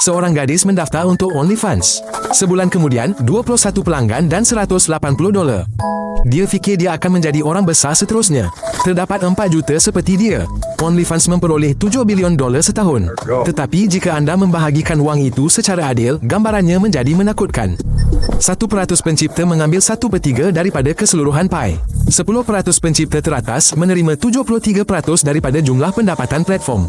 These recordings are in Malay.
Seorang gadis mendaftar untuk OnlyFans. Sebulan kemudian, 21 pelanggan dan $180. Dia fikir dia akan menjadi orang besar seterusnya. Terdapat 4 juta seperti dia. OnlyFans memperoleh $7 bilion setahun. Tetapi jika anda membahagikan wang itu secara adil, gambarannya menjadi menakutkan. 1% pencipta mengambil 1/3 daripada keseluruhan pie. 10% pencipta teratas menerima 73% daripada jumlah pendapatan platform.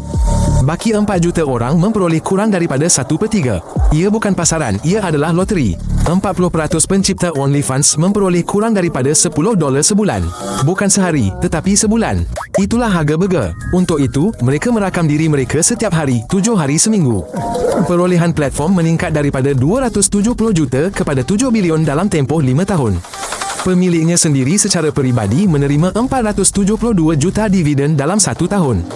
Baki 4 juta orang memperoleh kurang daripada 1/3. Ia bukan pasaran, ia adalah loteri. 40% pencipta OnlyFans memperoleh kurang daripada $10 sebulan. Bukan sehari, tetapi sebulan. Itulah harga burger. Untuk itu, mereka merakam diri mereka setiap hari, 7 hari seminggu. Perolehan platform meningkat daripada 270 juta kepada 7 bilion dalam tempoh 5 tahun. Pemiliknya sendiri secara peribadi menerima 472 juta dividen dalam 1 tahun.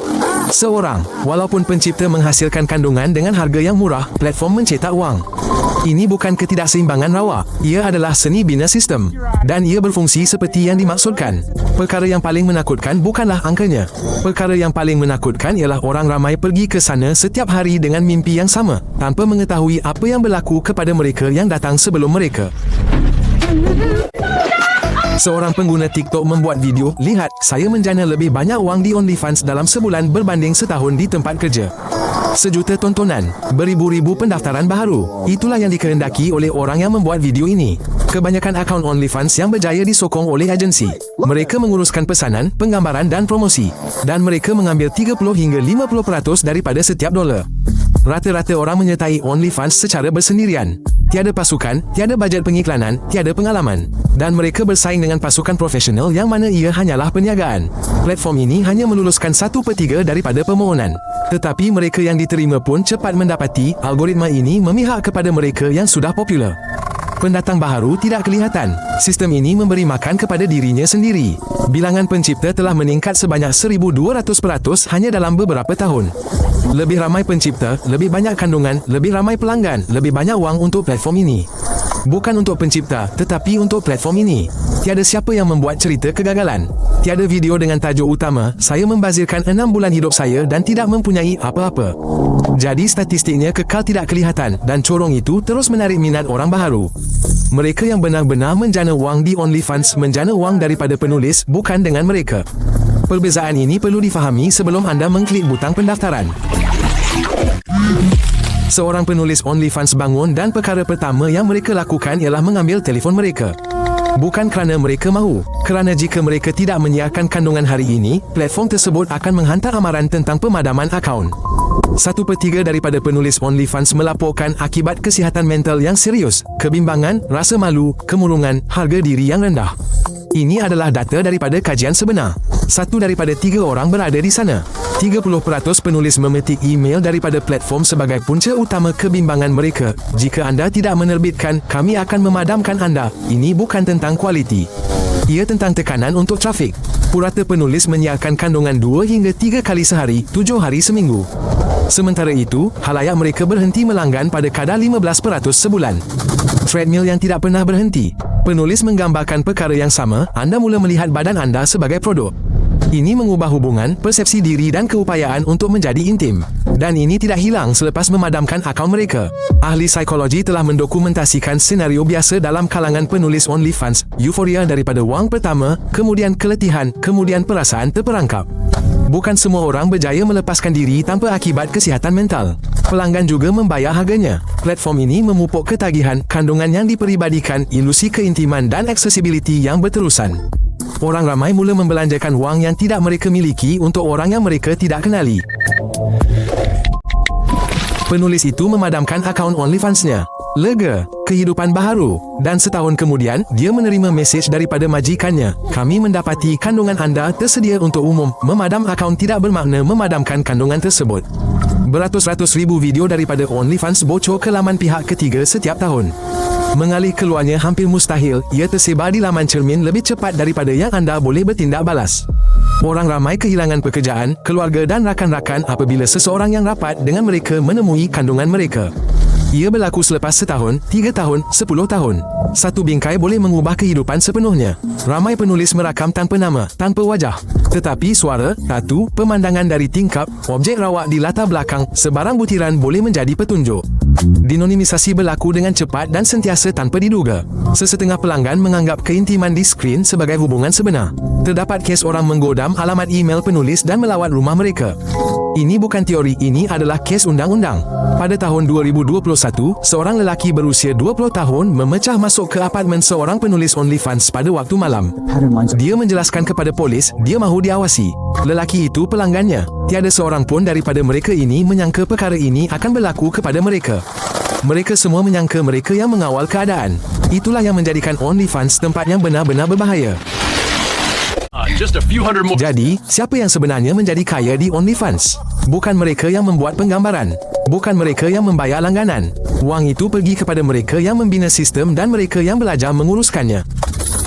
Seorang, walaupun pencipta menghasilkan kandungan dengan harga yang murah, platform mencetak wang. Ini bukan ketidakseimbangan rawa, ia adalah seni bina sistem. Dan ia berfungsi seperti yang dimaksudkan. Perkara yang paling menakutkan bukanlah angkanya. Perkara yang paling menakutkan ialah orang ramai pergi ke sana setiap hari dengan mimpi yang sama, tanpa mengetahui apa yang berlaku kepada mereka yang datang sebelum mereka. Seorang pengguna TikTok membuat video, "Lihat, saya menjana lebih banyak wang di OnlyFans dalam sebulan berbanding setahun di tempat kerja." 1 juta tontonan, beribu-ribu pendaftaran baharu. Itulah yang dikehendaki oleh orang yang membuat video ini. Kebanyakan akaun OnlyFans yang berjaya disokong oleh agensi. Mereka menguruskan pesanan, penggambaran dan promosi. Dan mereka mengambil 30 hingga 50% daripada setiap dolar. Rata-rata orang menyertai OnlyFans secara bersendirian. Tiada pasukan, tiada bajet pengiklanan, tiada pengalaman. Dan mereka bersaing dengan pasukan profesional yang mana ia hanyalah perniagaan. Platform ini hanya meluluskan 1/3 daripada permohonan. Tetapi mereka yang diterima pun cepat mendapati algoritma ini memihak kepada mereka yang sudah popular. Pendatang baharu tidak kelihatan. Sistem ini memberi makan kepada dirinya sendiri. Bilangan pencipta telah meningkat sebanyak 1,200% hanya dalam beberapa tahun. Lebih ramai pencipta, lebih banyak kandungan, lebih ramai pelanggan, lebih banyak wang untuk platform ini. Bukan untuk pencipta, tetapi untuk platform ini. Tiada siapa yang membuat cerita kegagalan. Tiada video dengan tajuk utama, "Saya membazirkan 6 bulan hidup saya dan tidak mempunyai apa-apa." Jadi statistiknya kekal tidak kelihatan dan corong itu terus menarik minat orang baharu. Mereka yang benar-benar menjana wang di OnlyFans menjana wang daripada penulis, bukan dengan mereka. Perbezaan ini perlu difahami sebelum anda mengklik butang pendaftaran. Seorang penulis OnlyFans bangun dan perkara pertama yang mereka lakukan ialah mengambil telefon mereka. Bukan kerana mereka mahu, kerana jika mereka tidak menyiarkan kandungan hari ini, platform tersebut akan menghantar amaran tentang pemadaman akaun. 1/3 daripada penulis OnlyFans melaporkan akibat kesihatan mental yang serius, kebimbangan, rasa malu, kemurungan, harga diri yang rendah. Ini adalah data daripada kajian sebenar. 1 daripada 3 orang berada di sana. 30% penulis memetik email daripada platform sebagai punca utama kebimbangan mereka. Jika anda tidak menerbitkan, kami akan memadamkan anda. Ini bukan tentang kualiti. Ia tentang tekanan untuk trafik. Purata penulis menyiarkan kandungan 2 hingga 3 kali sehari, 7 hari seminggu. Sementara itu, halayak mereka berhenti melanggan pada kadar 15% sebulan. Treadmill yang tidak pernah berhenti. Penulis menggambarkan perkara yang sama, anda mula melihat badan anda sebagai produk. Ini mengubah hubungan, persepsi diri dan keupayaan untuk menjadi intim. Dan ini tidak hilang selepas memadamkan akaun mereka. Ahli psikologi telah mendokumentasikan senario biasa dalam kalangan penulis OnlyFans, euforia daripada wang pertama, kemudian keletihan, kemudian perasaan terperangkap. Bukan semua orang berjaya melepaskan diri tanpa akibat kesihatan mental. Pelanggan juga membayar harganya. Platform ini memupuk ketagihan, kandungan yang diperibadikan, ilusi keintiman dan aksesibiliti yang berterusan. Orang ramai mula membelanjakan wang yang tidak mereka miliki untuk orang yang mereka tidak kenali. Penulis itu memadamkan akaun OnlyFans-nya. Lega, kehidupan baharu. Dan setahun kemudian, dia menerima mesej daripada majikannya. "Kami mendapati kandungan anda tersedia untuk umum. Memadam akaun tidak bermakna memadamkan kandungan tersebut." Beratus-ratus ribu video daripada OnlyFans bocor ke laman pihak ketiga setiap tahun. Mengalih keluarnya hampir mustahil, ia tersebar di laman cermin lebih cepat daripada yang anda boleh bertindak balas. Orang ramai kehilangan pekerjaan, keluarga dan rakan-rakan apabila seseorang yang rapat dengan mereka menemui kandungan mereka. Ia berlaku selepas setahun, 3 tahun, 10 tahun. Satu bingkai boleh mengubah kehidupan sepenuhnya. Ramai penulis merakam tanpa nama, tanpa wajah. Tetapi suara, tatu, pemandangan dari tingkap, objek rawak di latar belakang, sebarang butiran boleh menjadi petunjuk. Dinonimisasi berlaku dengan cepat dan sentiasa tanpa diduga. Sesetengah pelanggan menganggap keintiman di skrin sebagai hubungan sebenar. Terdapat kes orang menggodam alamat email penulis dan melawat rumah mereka. Ini bukan teori, ini adalah kes undang-undang. Pada tahun 2021, seorang lelaki berusia 20 tahun memecah masuk ke apartmen seorang penulis OnlyFans pada waktu malam. Dia menjelaskan kepada polis dia mahu diawasi. Lelaki itu pelanggannya. Tiada seorang pun daripada mereka ini menyangka perkara ini akan berlaku kepada mereka. Mereka semua menyangka mereka yang mengawal keadaan. Itulah yang menjadikan OnlyFans tempat yang benar-benar berbahaya. Jadi, siapa yang sebenarnya menjadi kaya di OnlyFans? Bukan mereka yang membuat penggambaran. Bukan mereka yang membayar langganan. Wang itu pergi kepada mereka yang membina sistem dan mereka yang belajar menguruskannya.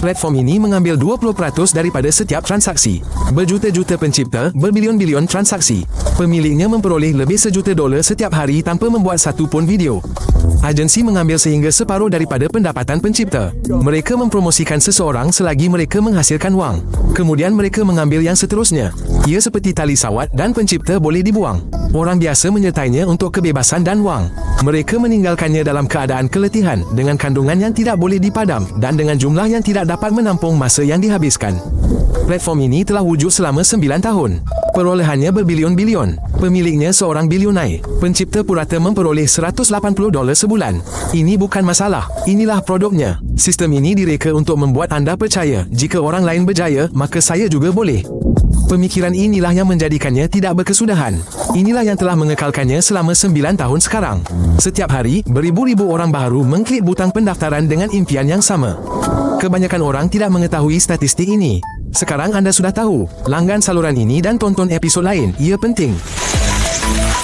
Platform ini mengambil 20% daripada setiap transaksi. Berjuta-juta pencipta, berbilion-bilion transaksi. Pemiliknya memperoleh lebih $1 juta setiap hari tanpa membuat satu pun video. Agensi mengambil sehingga separuh daripada pendapatan pencipta. Mereka mempromosikan seseorang selagi mereka menghasilkan wang. Kemudian mereka mengambil yang seterusnya. Ia seperti tali sawat dan pencipta boleh dibuang. Orang biasa menyertainya untuk kebebasan dan wang. Mereka meninggalkannya dalam keadaan keletihan dengan kandungan yang tidak boleh dipadam dan dengan jumlah yang tidak dapat menampung masa yang dihabiskan. Platform ini telah wujud selama 9 tahun. Perolehannya berbilion-bilion. Pemiliknya seorang bilioner. Pencipta purata memperoleh $180 sebulan. Ini bukan masalah. Inilah produknya. Sistem ini direka untuk membuat anda percaya jika orang lain berjaya, maka saya juga boleh. Pemikiran inilah yang menjadikannya tidak berkesudahan. Inilah yang telah mengekalkannya selama 9 tahun sekarang. Setiap hari, beribu-ribu orang baru mengklik butang pendaftaran dengan impian yang sama. Kebanyakan orang tidak mengetahui statistik ini. Sekarang anda sudah tahu. Langgan saluran ini dan tonton episod lain. Ia penting.